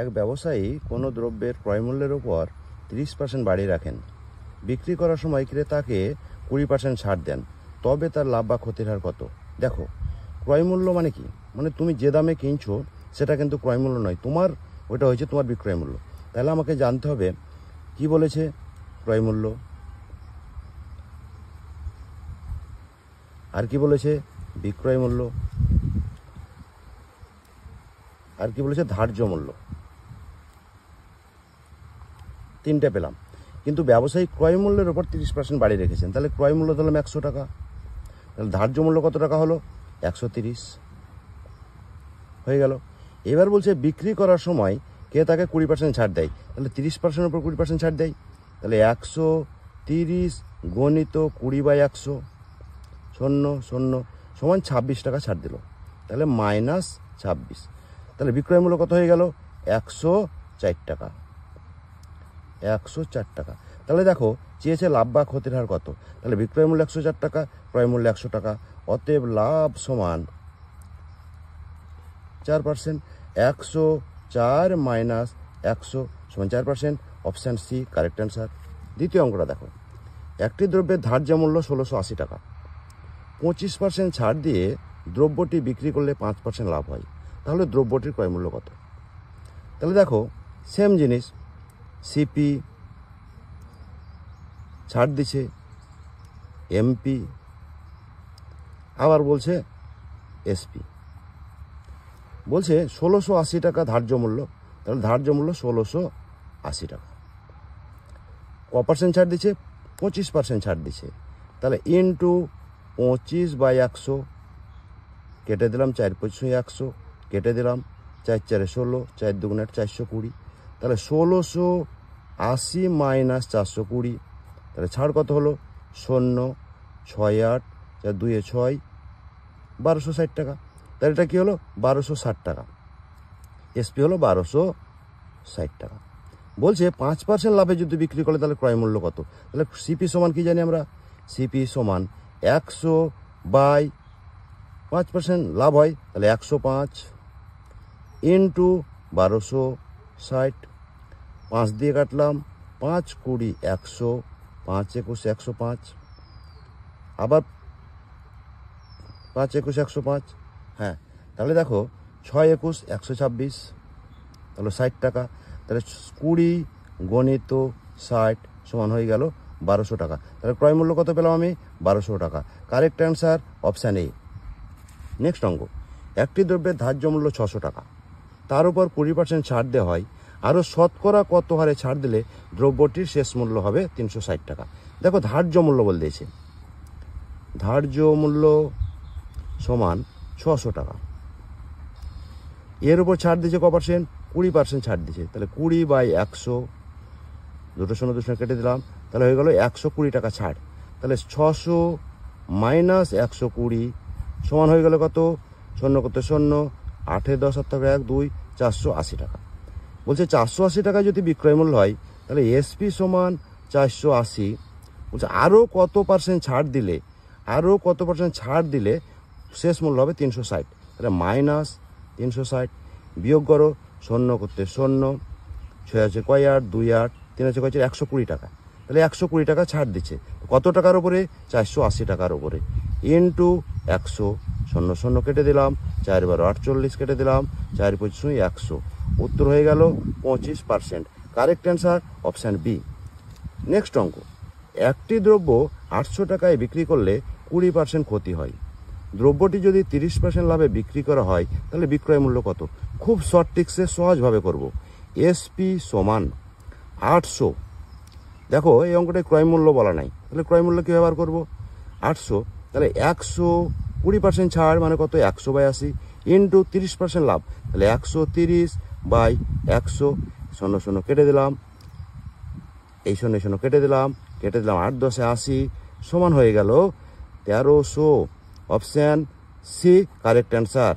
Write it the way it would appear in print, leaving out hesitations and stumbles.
এক ব্যবসায়ী কোনো দ্রব্যের ক্রয়মূল্যের ওপর 30% বাড়িয়ে রাখেন। বিক্রি করার সময় ক্রেতাকে 20% ছাড় দেন, তবে তার লাভ বা ক্ষতির হার কত? দেখো, ক্রয়মূল্য মানে কি? মানে তুমি যে দামে কিনছো সেটা কিন্তু ক্রয়মূল্য নয়, তোমার ওটা হয়েছে তোমার বিক্রয় মূল্য। তাহলে আমাকে জানতে হবে কি বলেছে ক্রয়মূল্য, আর কি বলেছে বিক্রয় মূল্য, আর কি বলেছে ধার্য মূল্য। তিনটে পেলাম, কিন্তু ব্যবসায়ী ক্রয় মূল্যের ওপর 30% বাড়িয়ে রেখেছেন। তাহলে ক্রয় মূল্য ধরলাম 100 টাকা, তাহলে ধার্য মূল্য কত টাকা হলো? 130 হয়ে গেল। এবার বলছে বিক্রি করার সময় কে তাকে 20% ছাড় দেয়, তাহলে 30% উপর 20% ছাড় দেয়, তাহলে 130 গণিত 20/100 0 সমান 26 টাকা ছাড় দিল, তাহলে -26। তাহলে বিক্রয় মূল্য কত হয়ে গেল? 104 টাকা, 104 টাকা। তাহলে দেখো চেয়েছে লাভ বা ক্ষতির হার কত, তাহলে বিক্রয় মূল্য 104 টাকা, ক্রয় মূল্য 100 টাকা, অতএব লাভ সমান 4%। 104 মাইনাস 100 সমান 4%। Option C correct answer. দ্বিতীয় অঙ্কটা দেখো, একটি দ্রব্যের ধার্য মূল্য 1680 টাকা, 25% ছাড় দিয়ে দ্রব্যটি বিক্রি করলে 5% লাভ হয়, তাহলে দ্রব্যটির ক্রয় মূল্য কত? তাহলে দেখো সেম জিনিস, সিপি ছাড় দিছে, এমপি আবার বলছে এসপি, বলছে 1680 টাকা ধার্য মূল্য, তাহলে ধার্য মূল্য 1680 টাকা। ক% ছাড় দিচ্ছে? 25% ছাড় দিচ্ছে, তাহলে ইন্টু 25/100 কেটে দিলাম, 4×5=100 কেটে দিলাম, 4×4 16, 4×2 420, তাহলে 1680 মাইনাস 420, তাহলে ছাড় কত হলো? 0 6 8 4 2 6, 1260 টাকা। তাহলে এটা কি হলো? 1260 টাকা। এসপি হলো 1260 টাকা। বলছে 5% লাভে যদি বিক্রি করে তাহলে ক্রয় মূল্য কত? তাহলে সিপি সমান কি জানি আমরা? সিপি সমান 100/5% লাভ হয়, তাহলে 105 ইন্টু 1260, 5 দিয়ে কাটলাম, 5 20 100, 5 21 105, আবার 5 21 105, হ্যাঁ। তাহলে দেখো 6 21 126, তাহলে 60 টাকা, তাহলে 20 গণিত 60 সমান হয়ে গেল 1200 টাকা। তাহলে ক্রয় মূল্য কত পেলাম আমি? 1200 টাকা। Correct answer option A. Next অঙ্ক, একটি দ্রব্যের ধার্য মূল্য 600 টাকা, তার উপর 20% ছাড় দেওয়া হয়, আরও শতকরা কত হারে ছাড় দিলে দ্রব্যটির শেষ মূল্য হবে 360 টাকা। দেখো ধার্য মূল্য বলে দিয়েছে, ধার্য মূল্য সমান 600 টাকা, এর উপর ছাড় দিয়েছে ক%? 20% ছাড় দিয়েছে, তাহলে 20/100, দুটো শূন্য দুটো কেটে দিলাম, তাহলে হয়ে গেল 120 টাকা ছাড়। তাহলে 600 মাইনাস 120 সমান হয়ে গেল কত? 0 করতে 0, 8 10 7 1 2, 480 টাকা। বলছে 480 টাকা যদি বিক্রয় মূল্য হয়, তাহলে এসপি সমান 480। বলছে আরও কত % ছাড় দিলে, আরও কত % ছাড় দিলে শেষ মূল্য হবে 360, তাহলে মাইনাস 360, বিয়োগ করো 0 করতে 0, 6 আছে কয় 8, 2 8, 3 আছে কয় 120 টাকা, তাহলে 120 টাকা ছাড় দিচ্ছে কত টাকার উপরে? 480 টাকার উপরে, ইন্টু 100, 0 0 কেটে দিলাম, 4 12 48 কেটে দিলাম, 4 25 100, উত্তর হয়ে গেল 25%। Correct answer option B. Next অঙ্ক, একটি দ্রব্য 800 টাকায় বিক্রি করলে 20% ক্ষতি হয়, দ্রব্যটি যদি 30% লাভে বিক্রি করা হয় তাহলে বিক্রয় মূল্য কত? খুব শর্ট ট্রিক্সে সহজভাবে করব। এসপি সমান 800, দেখো এই অঙ্কটায় ক্রয় মূল্য বলা নাই, তাহলে ক্রয় মূল্য কীভাবে বার করবো? 800, তাহলে 120% ছাড় মানে কত? 100/80 ইন্টু 30% লাভ, তাহলে 130/100, 0 0 কেটে দিলাম, এই 0 0 কেটে দিলাম, 8 10 80 সমান হয়ে গেল 1300। Option C correct answer.